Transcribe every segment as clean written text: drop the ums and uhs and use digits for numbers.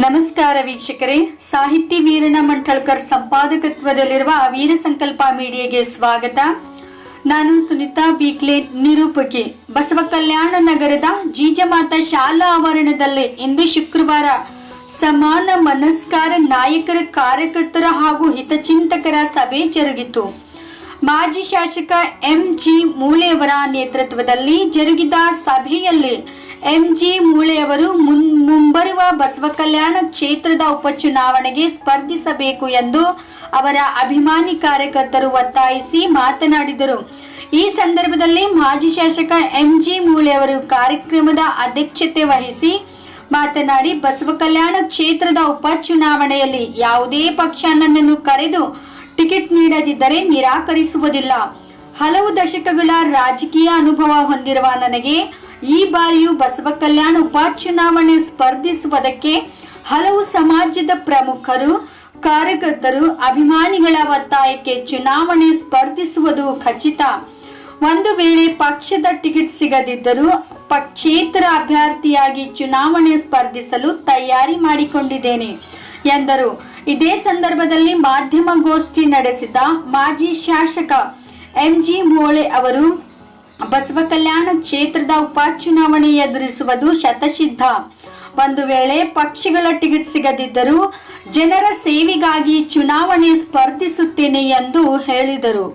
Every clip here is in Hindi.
ನಮಸ್ಕಾರ ವೀಕ್ಷಕರೇ, ಸಾಹಿತಿ ವೀರಣ್ಣ ಮಂಠಳ್ಕರ್ ಸಂಪಾದಕತ್ವದಲ್ಲಿರುವ ವೀರ ಸಂಕಲ್ಪ ಮೀಡಿಯಾಗೆ ಸ್ವಾಗತ. ನಾನು ಸುನಿತಾ ಬೀಕ್ಲೆ, ನಿರೂಪಕಿ. ಬಸವ ಕಲ್ಯಾಣ ನಗರದ ಜೀಜಮಾತಾ ಶಾಲಾ ಆವರಣದಲ್ಲಿ ಇಂದು ಶುಕ್ರವಾರ ಸಮಾನ ಮನಸ್ಕಾರ ನಾಯಕರ, ಕಾರ್ಯಕರ್ತರ ಹಾಗೂ ಹಿತಚಿಂತಕರ ಸಭೆ ಜರುಗಿತು. ಮಾಜಿ ಶಾಸಕ ಎಂ.ಜಿ. ಮೂಳೆಯವರ ನೇತೃತ್ವದಲ್ಲಿ ಜರುಗಿದ ಸಭೆಯಲ್ಲಿ ಎಂ.ಜಿ. ಮೂಳೆಯವರು ಮುಂಬರುವ ಬಸವ ಕಲ್ಯಾಣ ಕ್ಷೇತ್ರದ ಉಪಚುನಾವಣೆಗೆ ಸ್ಪರ್ಧಿಸಬೇಕು ಎಂದು ಅವರ ಅಭಿಮಾನಿ ಕಾರ್ಯಕರ್ತರು ಒತ್ತಾಯಿಸಿ ಮಾತನಾಡಿದರು. ಈ ಸಂದರ್ಭದಲ್ಲಿ ಮಾಜಿ ಶಾಸಕ ಎಂ.ಜಿ. ಮೂಳೆಯವರು ಕಾರ್ಯಕ್ರಮದ ಅಧ್ಯಕ್ಷತೆ ವಹಿಸಿ ಮಾತನಾಡಿ, ಬಸವ ಕಲ್ಯಾಣ ಕ್ಷೇತ್ರದ ಉಪಚುನಾವಣೆಯಲ್ಲಿ ಯಾವುದೇ ಪಕ್ಷ ನನ್ನನ್ನು ಕರೆದು ಟಿಕೆಟ್ ನೀಡದಿದ್ದರೆ ನಿರಾಕರಿಸುವುದಿಲ್ಲ. ಹಲವು ದಶಕಗಳ ರಾಜಕೀಯ ಅನುಭವ ಹೊಂದಿರುವ ನನಗೆ ಈ ಬಾರಿಯೂ ಬಸವ ಕಲ್ಯಾಣ ಉಪಚುನಾವಣೆ ಸ್ಪರ್ಧಿಸುವುದಕ್ಕೆ ಹಲವು ಸಮಾಜದ ಪ್ರಮುಖರು, ಕಾರ್ಯಕರ್ತರು, ಅಭಿಮಾನಿಗಳ ಒತ್ತಾಯಕ್ಕೆ ಚುನಾವಣೆ ಸ್ಪರ್ಧಿಸುವುದು ಖಚಿತ. ಒಂದು ವೇಳೆ ಪಕ್ಷದ ಟಿಕೆಟ್ ಸಿಗದಿದ್ದರೂ ಪಕ್ಷೇತರ ಅಭ್ಯರ್ಥಿಯಾಗಿ ಚುನಾವಣೆ ಸ್ಪರ್ಧಿಸಲು ತಯಾರಿ ಮಾಡಿಕೊಂಡಿದ್ದೇನೆ ಎಂದರು. ಇದೇ ಸಂದರ್ಭದಲ್ಲಿ ಮಾಧ್ಯಮಗೋಷ್ಠಿ ನಡೆಸಿದ ಮಾಜಿ ಶಾಸಕ ಎಂ.ಜಿ. ಮೂಳೆ ಅವರು, ಬಸವ ಕಲ್ಯಾಣ ಕ್ಷೇತ್ರದ ಉಪಚುನಾವಣೆ ಎದುರಿಸುವುದು ಶತಸಿದ್ಧ. ಒಂದು ವೇಳೆ ಪಕ್ಷಗಳ ಟಿಕೆಟ್ ಸಿಗದಿದ್ದರೂ ಜನರ ಸೇವೆಗಾಗಿ ಚುನಾವಣೆ ಸ್ಪರ್ಧಿಸುತ್ತೇನೆ ಎಂದು ಹೇಳಿದರು.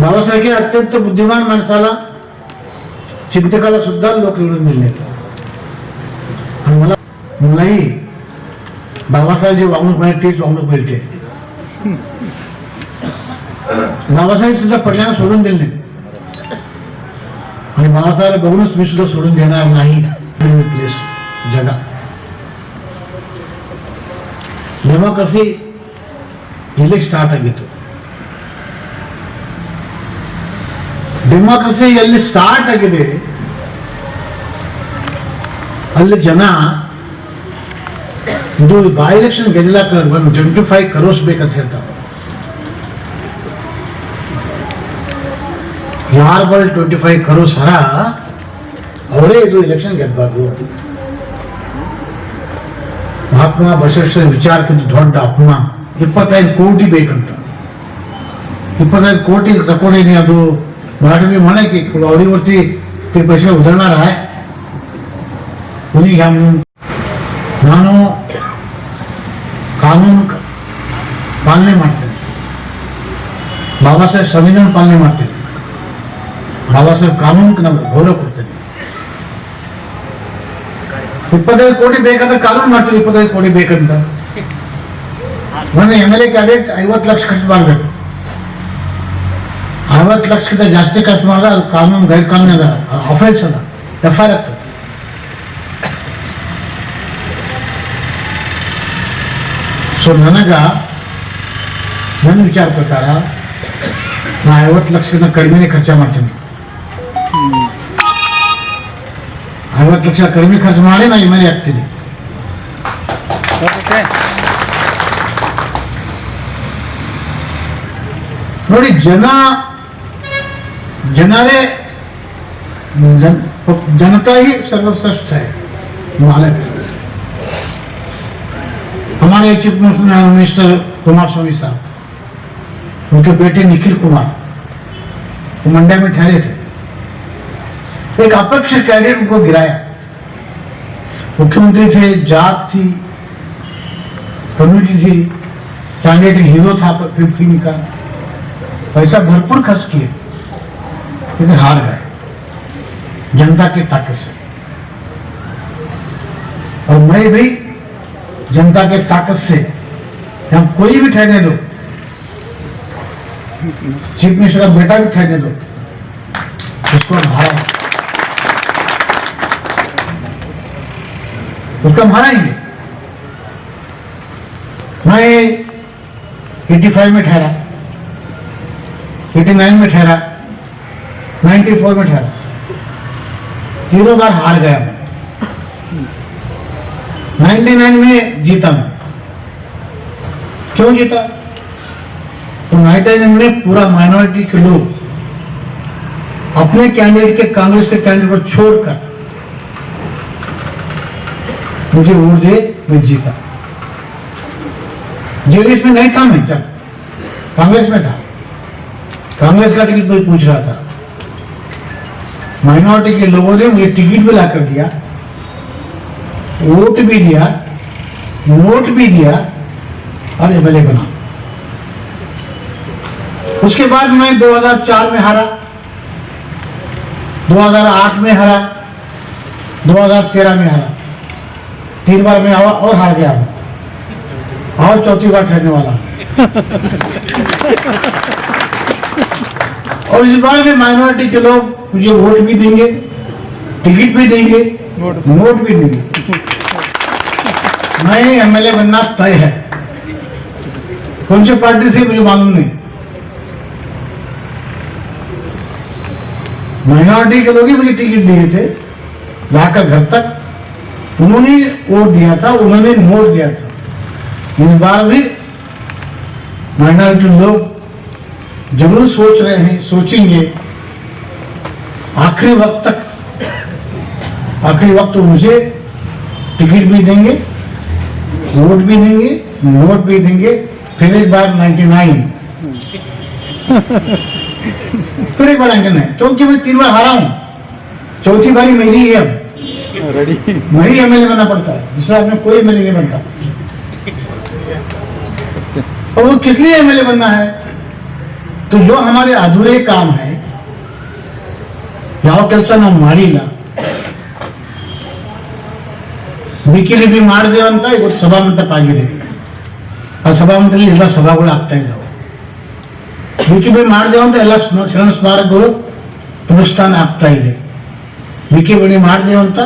बाबासाहेब अत्यंत बुद्धिमान माणसाला चिंतकाला सुद्धा लोक निवडून दिले. मलाही बाबासाहेब जे वागणूक मिळते तेच वागणूक मिळते. बाबासाहेब सुद्धा पडल्यानं सोडून दिले आणि बाबासाहेब बघूनच मी सुद्धा सोडून देणार नाही. प्लेस जगा ಡೆಮೋಕ್ರಸಿ ಇಲ್ಲಿ ಸ್ಟಾರ್ಟ್ ಆಗಿತ್ತು. ಡೆಮೋಕ್ರಸಿ ಎಲ್ಲಿ ಸ್ಟಾರ್ಟ್ ಆಗಿದೆ ಅಲ್ಲಿ ಜನ ಇದು ಬೈ ಎಲೆಕ್ಷನ್ ಗೆಲ್ಲಕ್ಕೆ 25 crores ಬೇಕಂತ ಹೇಳ್ತಾರೆ. ಯಾರ ಬಳಿ 25 crores ಹರ ಅವರೇ ಇದು ಎಲೆಕ್ಷನ್ ಗೆಲ್ಲಬಾರ್ದು. ಮಹಾತ್ಮ ಬಸವೇಶ್ವರ ವಿಚಾರಕ್ಕಿಂತ ದೊಡ್ಡ ಅಪಮಾನ. 25 ಕೋಟಿ ಬೇಕಂತ. 25 ಕೋಟಿ तकोडीने ಅದು मराठी में म्हणे की कुळावडीवरती ते पैसे उधळणार आहे. कोणी घ्या म्हणून. ನಾನು ಕಾನೂನು ಪಾಲನೆ ಮಾಡ್ತೇನೆ. ಬಾಬಾಸಾಹೇಬ್ ಸಂವಿಧಾನ ಪಾಲನೆ ಮಾಡ್ತೇನೆ. ಬಾಬಾಸಾಹೇಬ್ ಕಾನೂನಿಗೆ ನಾವು ಗೌರವ ಕೊಡ್ತೇನೆ. 25 ಕೋಟಿ ಬೇಕಂತ ಕಾನೂನು ಮಾಡ್ತೀವಿ. 25 ಕೋಟಿ ಬೇಕಂತ ಮೊನ್ನೆ MLA ಕ್ಯಾಂಡಿಡೇಟ್ 50 ಲಕ್ಷ ಖರ್ಚು ಮಾಡಬೇಕು. 50 ಲಕ್ಷಕ್ಕಿಂತ ಜಾಸ್ತಿ ಖರ್ಚು ಮಾಡಿದ್ರೆ ಅದು ಕಾನೂನು ಗೈರ್ ಕಾನೂನು ಅದ, ಅಫೆನ್ಸ್ ಅದ, FIR ಆಗ್ತದೆ. ಸೊ ನನ್ನ ವಿಚಾರ ಪ್ರಕಾರ ನಾ 50 ಲಕ್ಷಕ್ಕಿಂತ ಕಡಿಮೆನೇ ಖರ್ಚು ಮಾಡ್ತೀನಿ. 50 ಲಕ್ಷ ಕಡಿಮೆ ಖರ್ಚು ಮಾಡಿ ನಾ MLA ಆಗ್ತೀನಿ. ನೋಡಿ, जनता ही सर्वश्रेष्ठ है. मालक हमारे चीफ मिनिस्टर कुमार स्वामी साहब, उनके बेटे निखिल कुमार वो मंड्या में ठहरे थे. एक अपक्ष कैंडिडेट उनको गिराया. मुख्यमंत्री थे, जात थी, कम्युनिटी थी, कैंडिडेट हीरो था फिल्म का. पैसा भरपूर खर्च किए लेकिन हार गए जनता की ताकत से. और मैं भी जनता के ताकत से, हम कोई भी ठहरने दो, चीफ मिनिस्टर का बेटा भी ठहरने दो, उसको हराएंगे. मैं 85 में ठहरा, 89 में ठहरा, 94 में ठहरा. 3 बार हार गया. 99 में जीता मैं. क्यों जीता? तो 99 में पूरा माइनॉरिटी के लोग अपने कैंडिडेट के, कांग्रेस के कैंडिडेट को छोड़कर मुझे वोट दे, मैं जीता। जेडीएस में नहीं था मैं, जब कांग्रेस में था, कांग्रेस का टिकट कोई पूछ रहा था, माइनॉरिटी के लोगों ने मुझे टिकट भी ला कर दिया, वोट भी दिया, नोट भी दिया और एमएलए बना। उसके बाद मैं 2004 में हारा, 2008 में हारा, 2013 में हारा, 3 बार मैं आवा और हार गया और चौथी बार ठहरने वाला। और इस बार भी माइनॉरिटी के लोग मुझे वोट भी देंगे, टिकट भी देंगे, नोट भी देंगे। मैं एमएलए बनना तय है। कौन सी पार्टी से मुझे मालूम नहीं, माइनॉरिटी के लोग ही मुझे टिकट दिए थे लाकर घर तक, उन्होंने वोट दिया था, उन्होंने नोट दिया था। इस बार भी माइनॉरिटी लोग जरूर सोच रहे हैं, सोचेंगे आखिरी वक्त तक, आखिरी वक्त तो मुझे टिकट भी देंगे, वोट भी देंगे, नोट भी देंगे, फिर एक बार 99 फिर एक बार 99, क्योंकि मैं 3 बार हारा हूं, चौथी बारी मेरी है, अब मेरी एमएलए बनना पड़ता है, दूसरा में कोई एमएलए नहीं बनता। और वो किस लिए एमएलए बनना है? तो जो हमारे अधूरे काम है, ಯಾವ ಕೆಲಸ ನಾವು ಮಾಡಿಲ್ಲ, ಬಿಕಿಲಿ ಬಿ ಮಾಡಿದೇವ ಅಂತ ಇವತ್ತು ಸಭಾಮಂಟಪ ಆಗಿದೆ, ಆ ಸಭಾಮಂಟಪದಲ್ಲಿ ಎಲ್ಲ ಸಭಾಗಳು ಆಗ್ತಾ ಇದ್ದಾವೆ। ಬಿಕಿ ಬಿ ಮಾಡಿದೇವ ಅಂತ ಎಲ್ಲ ಶರಣ ಸ್ಮಾರಕಗಳು ಅನುಷ್ಠಾನ ಆಗ್ತಾ ಇದೆ, ಬಿಕಿ ಬಿ ಮಾಡಿದೇವ ಅಂತ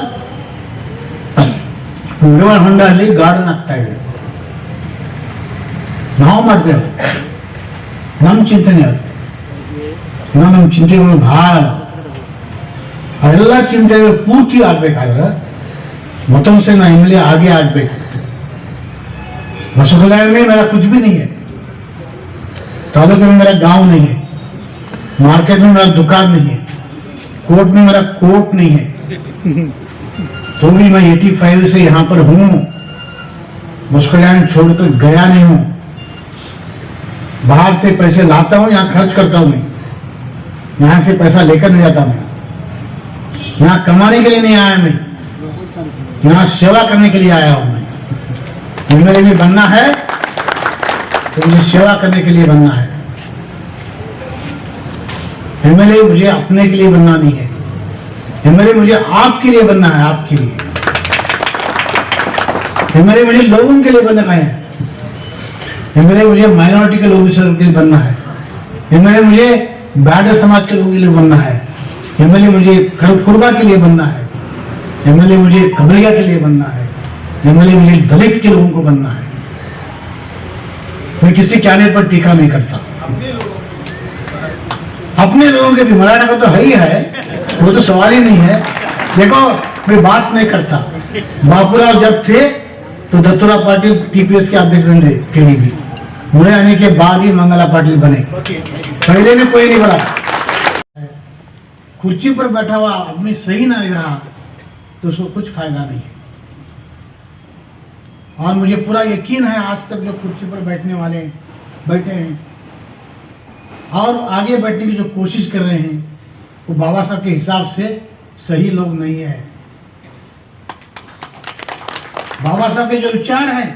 ನಿರ್ವಾಣ ಹೊಂಡ ಅಲ್ಲಿ ಗಾರ್ಡನ್ ಆಗ್ತಾ ಇದೆ। ನಾವು ಮಾಡ್ತೇವೆ, ನಮ್ಮ ಚಿಂತನೆ ಅದು, ನಮ್ಮ ಚಿಂತೆಗಳು ಬಹಳ, ಎಲ್ಲ ಚಿಂತೆಗಳು ಪೂರ್ತಿ ಆಗ್ಬೇಕಾದ್ರೆ मतों से ना एमएलए आगे ಆಗಬೇಕು। बसोकल्याण में मेरा कुछ भी नहीं है, तालुके में मेरा गांव नहीं है, मार्केट में मेरा दुकान नहीं है, कोर्ट में मेरा कोर्ट नहीं है, तो भी मैं 85 से यहाँ पर हूँ। बसोकल्याण छोड़कर गया नहीं हूँ, बाहर से पैसे लाता हूँ, यहाँ खर्च करता हूँ, मैं यहाँ से पैसा लेकर नहीं जाता, मैं यहाँ कमाने के लिए नहीं आया, मैं यहाँ सेवा करने के लिए आया हूं। मैं एमएलए भी बनना है तो मुझे सेवा करने के लिए बनना है। एमएलए मुझे अपने के लिए बनना नहीं है, एमएलए मुझे आपके लिए बनना है, आपके लिए। एमएलए मुझे लोगों के लिए बनना है, एमएलए मुझे माइनॉरिटी के लोगों के लिए बनना है, एमएलए मुझे बैडर समाज के लोगों के लिए बनना है, एमएलए मुझे कुर्बा के लिए बनना है, एमएलए मुझे कबरिया के लिए बनना है, एमएलए मुझे दलित के लोगों को बनना है। मैं किसी कैंडिडेट पर टीका नहीं करता, अपने लोगों के भी मराठा का तो है ही है, वो तो सवाल ही नहीं है। देखो मैं बात नहीं करता, बापूराव जब थे तो दत्तूराव पाटिल टीपीएस के अध्यक्ष बने टीडीपी, मुझे आने के बाद ही मंगला पाटिल बने, पहले में कोई नहीं बना। कुर्सी पर बैठा हुआ आदमी सही ना रहा तो उसको कुछ फायदा नहीं है। और मुझे पूरा यकीन है आज तक जो कुर्सी पर बैठने वाले बैठे हैं और आगे बैठने की जो कोशिश कर रहे हैं वो बाबा साहब के हिसाब से सही लोग नहीं है। बाबा साहब के जो विचार हैं,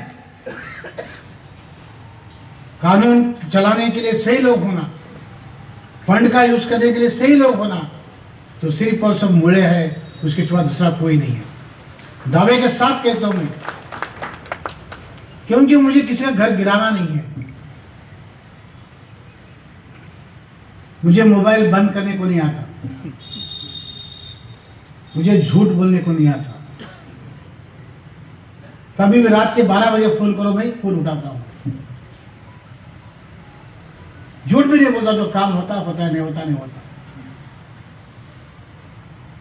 कानून चलाने के लिए सही लोग होना, फंड का यूज करने के लिए सही लोग होना, तो सिर्फ और सब मुड़े है, उसके सिवा दूसरा कोई नहीं है। दावे के साथ कहता हूं मैं, क्योंकि मुझे किसी का घर गिराना नहीं है, मुझे मोबाइल बंद करने को नहीं आता, मुझे झूठ बोलने को नहीं आता। कभी भी रात के 12 बजे फोन करो भाई, फोन उठाता हूं, झूठ भी नहीं बोलता, जो काम होता है नहीं होता नहीं होता।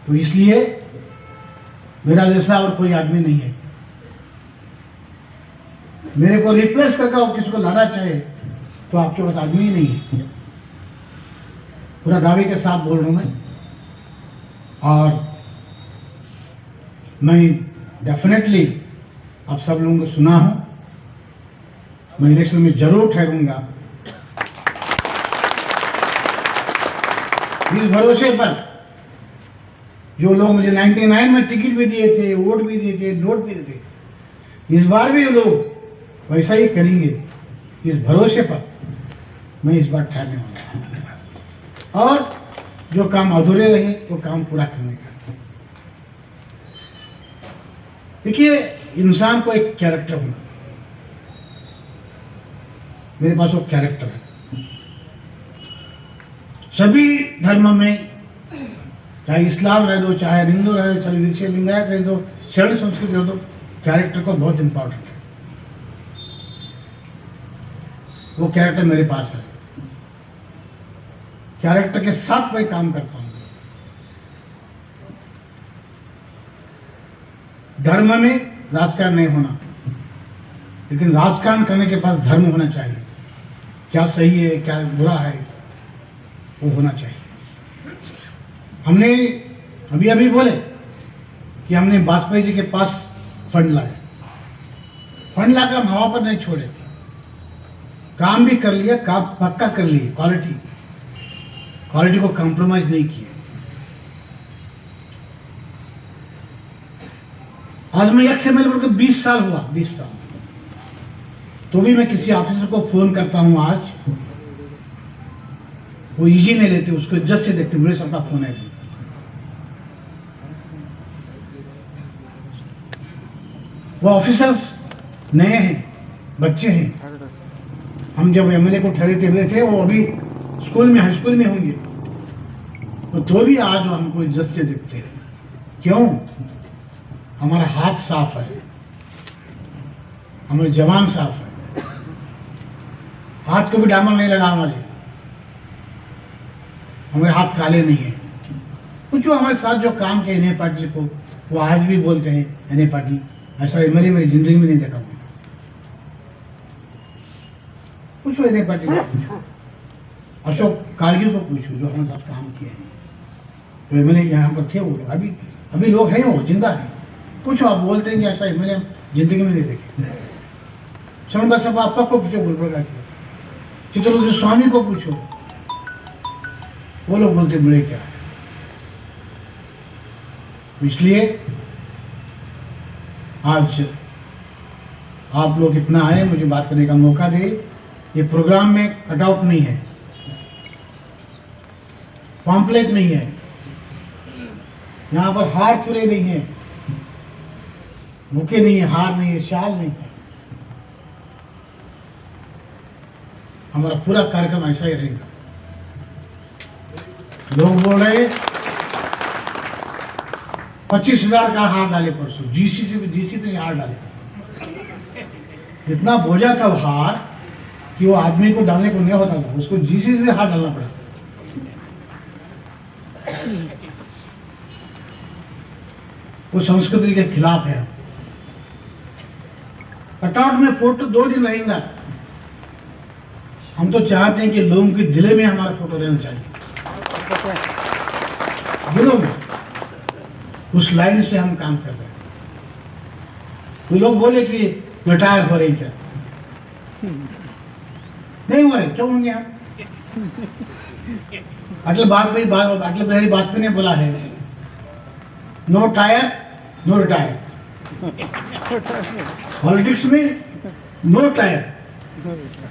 तो इसलिए मेरा जैसा और कोई आदमी नहीं है। मेरे को रिप्लेस करके और किसी को लाना चाहे तो आपके पास आदमी ही नहीं है। पूरा दावे के साथ बोल रहा हूं मैं, और मैं डेफिनेटली आप सब लोगों को सुना हूं, मैं इलेक्शन में जरूर ठहरूंगा। इस भरोसे पर जो लोग मुझे 99 में टिकट भी दिए थे, वोट भी दिए थे, नोट भी दिए थे, इस बार भी लोग वैसा ही करेंगे। इस भरोसे पर मैं इस बार ठहरने वाला हूं और जो काम अधूरे रहे वो काम पूरा करने का। देखिए, इंसान को एक कैरेक्टर होना, मेरे पास वो कैरेक्टर है। सभी धर्म में, चाहे इस्लाम रह दो, चाहे हिंदू रह दो, चाहे ऋषि लिंगायत रह दो, शरण संस्कृति रह दो, कैरेक्टर को बहुत इंपॉर्टेंट है। वो कैरेक्टर मेरे पास है। कैरेक्टर के साथ मैं काम करता हूं। धर्म में राजकारण नहीं होना, लेकिन राजकारण करने के पास धर्म होना चाहिए। क्या सही है, क्या बुरा है, वो होना चाहिए। हमने अभी बोले कि हमने वाजपेयी जी के पास फंड लाए। फंड लाकर हम हवा पर नहीं छोड़े, काम भी कर लिया, काम पक्का कर लिए, क्वालिटी को कॉम्प्रोमाइज नहीं किए। आज मैं XML बनकर 20 साल हुआ, 20 साल, तो भी मैं किसी ऑफिसर को फोन करता हूं आज, वो इजी नहीं लेते, उसको इज्जत से देखते, मेरे सबका फोन है। वो ऑफिसर्स नए हैं, बच्चे हैं। हम जब MLA को ठहरे थे वो अभी स्कूल में, हाई स्कूल में होंगे, तो भी आज वो हमको इज्जत से देखते हैं। क्यों? हमारा हाथ साफ है, हमारे जवान साफ है, हाथ को भी डामर नहीं लगा हमारे हाथ काले नहीं है। कुछ हमारे साथ जो काम किए इन्हें पाटिल को, वो आज भी बोलते हैं इन्हें पाटिल, ऐसा MLA मेरी जिंदगी में नहीं देखा। पूछो इन्हें पाटिल, अशोक कारगिल को पूछो, जो हमारे साथ काम किए हैं, जो MLA यहाँ पर थे, वो अभी लोग हैं, वो जिंदा है। पूछो, आप बोलते हैं कि ऐसा MLA जिंदगी में नहीं देखे। शरण बसप्पा आपका को पूछो, गुलबर्गा की, चित्रगुप्त स्वामी को पूछो, वो लोग बोलते बड़े क्या है। इसलिए आज आप लोग इतना आए, मुझे बात करने का मौका दे। ये प्रोग्राम में कटआउट नहीं है, पॉम्पलेट नहीं है, यहाँ पर हार चुरे नहीं है, मुके नहीं है, हार नहीं है, शाल नहीं है। हमारा पूरा कार्यक्रम ऐसा ही रहेगा। लोग बोल रहे 25,000 का हार डाले परसों, GC पे हार डाले। इतना बोझा था वो हार कि वो आदमी को डालने को नहीं होता था, उसको GC पे हार डालना पड़ा। वो संस्कृति के खिलाफ है। कटआउट में फोटो 2 दिन रहेगा। हम तो चाहते हैं कि लोगों के दिले में हमारा फोटो रहना चाहिए, दिलों में। उस लाइन से हम काम कर रहे हैं। तो लोग बोले कि रिटायर हो रही क्या? नहीं हो रहे, क्यों होंगे हम? अटल बिहारी वाजपेयी ने बोला है, no tyre no retire. Politics में नो टायर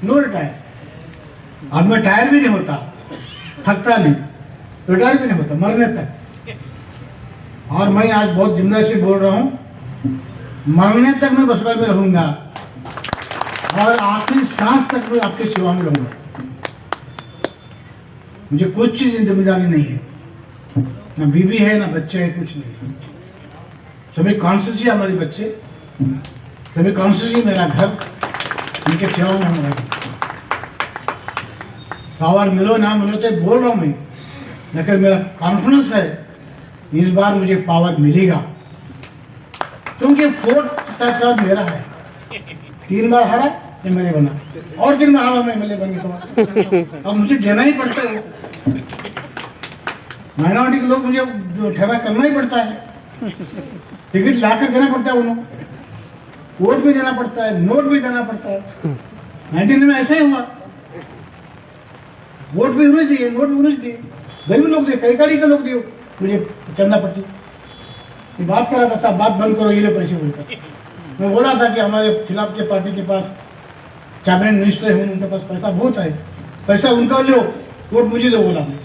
नो रिटायर। अब मैं टायर भी नहीं होता, थकता नहीं, रिटायर भी नहीं होता, मरने तक। और मैं आज बहुत जिम्मेदारी से बोल रहा हूं, मरने तक मैं बसपा में रहूंगा और आखिरी सांस तक मैं आपकी सेवा में रहूंगा। मुझे कुछ चीज जिम्मेदारी नहीं है, ना बीवी है, ना बच्चे हैं, कुछ नहीं। सभी कॉन्स्टिट्यूंसी हमारे बच्चे, सभी कॉन्स्टिट्यूंसी मेरा घर, उनके सेवा में हम रहेंगे। पावर मिलो ना मिलो तो बोल रहा हूं मैं, लेकिन मेरा कॉन्फिडेंस है इस बार मुझे पावर मिलेगा, क्योंकि 4th तक मेरा है। 3 बार हारा MLA बना, और 3 बार हारा मैं MLA बन गया। अब मुझे देना ही पड़ता है। माइनॉरिटी के लोग मुझे ठहरा करना ही पड़ता है, टिकट लाकर देना पड़ता है उन्हें। वोट भी देना पड़ता है, नोट भी देना पड़ता है। 19 में ऐसा ही हुआ, वोट भी उन्हें दिए, नोट भी उन्हें दिए, गरीब लोग दिए, कई गाड़ी के लोग दिए, मुझे चंदा पट्टी। ये बात कर रहा था, साहब बात बंद करो, ये ले पैसे बोलकर। मैं बोला था कि हमारे खिलाफ के पार्टी के पास कैबिनेट मिनिस्टर है, उनके पास पैसा बहुत है, पैसा उनका लो, वोट मुझे दो। बोला मैं,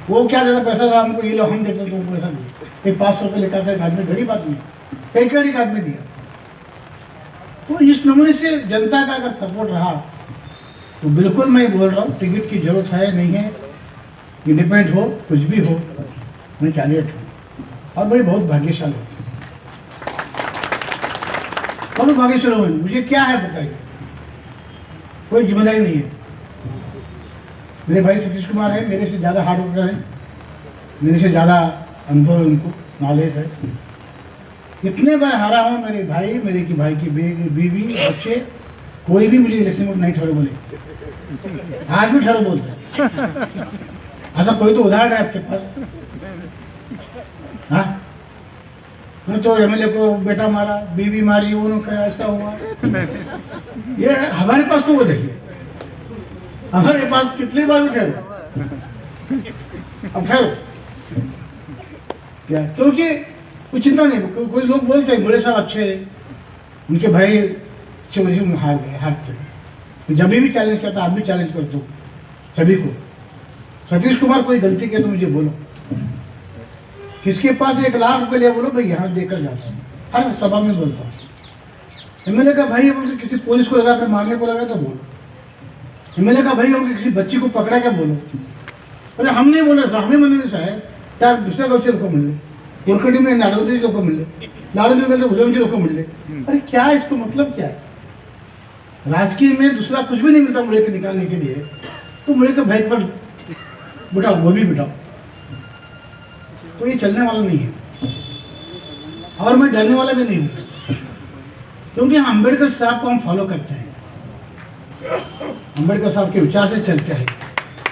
वो क्या देता पैसा था हमको, ये लो हम देते, तो पैसा दिए। 500 रुपये लेकर था, एक आदमी, गरीब आदमी, कई गाड़ी का आदमी दिया। तो इस नमूने से जनता का अगर सपोर्ट रहा तो बिल्कुल मैं बोल रहा हूँ, टिकट की जरूरत है नहीं है, इंडिपेंडेंट हो कुछ भी हो, मैं कैंडिडेट हूँ और मैं बहुत भाग्यशाली हूँ, बहुत भाग्यशाली हूँ। मुझे क्या है बताइए, कोई जिम्मेदारी नहीं है। मेरे भाई सतीश कुमार है, मेरे से ज़्यादा हार्ड वर्कर है, मेरे से ज़्यादा अनुभव है, उनको नॉलेज है। इतने बार हारा हूँ, मेरे भाई, मेरे की भाई की बीवी, बच्चे, कोई भी मुझे इलेक्शन में नहीं ठहरो बोले, आज भी ठहरो बोलते हैं। ऐसा कोई तो उदाहरण है आपके पास? हाँ, मैं तो एमएलए को बेटा मारा, बीवी मारी, उन्होंने ऐसा हुआ। ये हमारे पास तो वो देखिए, हमारे पास कितनी बार भी ठहरो, अब ठहरो क्या, क्योंकि कोई चिंता नहीं। कोई लोग बोलते हैं बड़े साहब अच्छे, उनके भाई अच्छे वजह में हार गए, हारते। जब भी चैलेंज करता, आप भी चैलेंज कर दो सभी को। सतीश कुमार कोई गलती किया तो मुझे बोलो, किसके पास 1 लाख रुपए लिया, बोलो भाई यहाँ देकर जाता हूँ, हर सभा में बोलता हूँ। एमएलए का भाई अगर किसी पुलिस को लगा कर मारने को लगा तो बोलो, एमएलए का भाई अगर किसी बच्ची को पकड़ा क्या बोलो। अरे हम नहीं बोले साहब, हमें मनने से है क्या, दूसरे गौचर को मिले, कोरकड़ी में नाडोदी लोग को मिले, नाडोदी में भुजंग लोग को मिले। अरे क्या इसको मतलब क्या है? राजकीय में दूसरा कुछ भी नहीं मिलता मुझे के निकालने के लिए, तो मुझे के भाई पर बिठाओ, वो भी बिठाओ। तो ये चलने वाला नहीं है और मैं डरने वाला भी नहीं हूँ, क्योंकि हम अम्बेडकर साहब को हम फॉलो करते हैं, अम्बेडकर साहब के विचार से चलते हैं।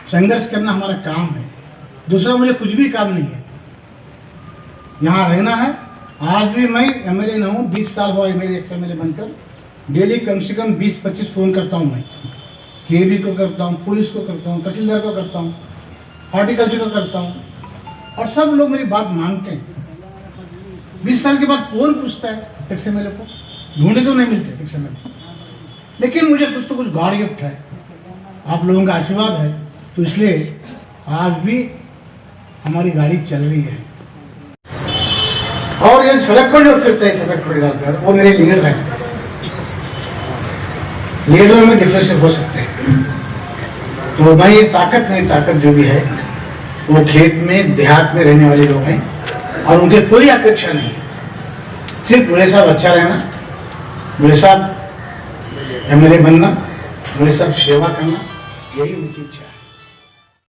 संघर्ष करना हमारा काम है, दूसरा मुझे कुछ भी काम नहीं है। यहाँ रहना है। आज भी मैं एमएलए ना हूँ, 20 साल हुआ मेरे एक्स एमएलए बनकर, डेली कम से कम 20-25 फोन करता हूँ मैं, केबी को करता हूँ, पुलिस को करता हूँ, तहसीलदार को करता हूँ, हॉर्टिकल्चर को करता हूँ, और सब लोग मेरी बात मानते हैं। 20 साल के बाद कौन पूछता है एक्स एमएलए को, ढूंढे तो नहीं मिलते एक्स एमएलए, लेकिन मुझे कुछ तो कुछ गॉड गिफ्ट है, आप लोगों का आशीर्वाद है, तो इसलिए आज भी हमारी गाड़ी चल रही है। और ये सड़क पर जो फिरते हैं सड़क पर डालकर, वो मेरे लीडर हैं, लीडरों में डिफरेंस हो सकते हैं। तो भाई मेरी ताकत जो भी है वो खेत में देहात में रहने वाले लोग हैं और उनके कोई अपेक्षा नहीं है, सिर्फ मेरे साथ अच्छा रहना, मेरे साथ एमएलए बनना, मेरे साथ सेवा करना, यही उनकी इच्छा है।